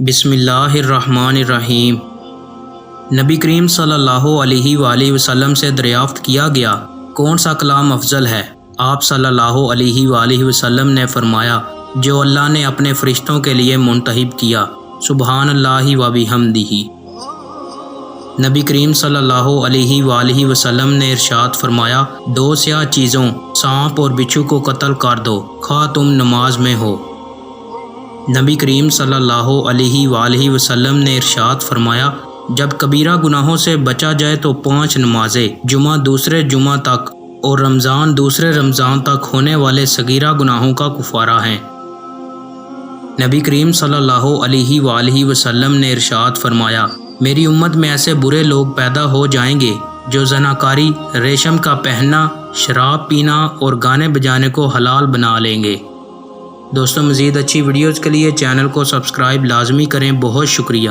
بسم اللہ الرحمن الرحیم۔ نبی کریم صلی اللہ علیہ وآلہ وسلم سے دریافت کیا گیا، کون سا کلام افضل ہے؟ آپ صلی اللہ علیہ وآلہ وسلم نے فرمایا، جو اللہ نے اپنے فرشتوں کے لیے منتخب کیا، سبحان اللہ و بحمدہ۔ نبی کریم صلی اللہ علیہ وآلہ وسلم نے ارشاد فرمایا، دو سیاہ چیزوں سانپ اور بچھو کو قتل کر دو، خواہ تم نماز میں ہو۔ نبی کریم صلی اللہ علیہ وآلہ وسلم نے ارشاد فرمایا، جب کبیرہ گناہوں سے بچا جائے تو 5 نمازیں، جمعہ دوسرے جمعہ تک اور رمضان دوسرے رمضان تک ہونے والے صغیرہ گناہوں کا کفارہ ہیں۔ نبی کریم صلی اللہ علیہ وآلہ وسلم نے ارشاد فرمایا، میری امت میں ایسے برے لوگ پیدا ہو جائیں گے جو زناکاری، ریشم کا پہننا، شراب پینا اور گانے بجانے کو حلال بنا لیں گے۔ دوستوں، مزید اچھی ویڈیوز کے لیے چینل کو سبسکرائب لازمی کریں۔ بہت شکریہ۔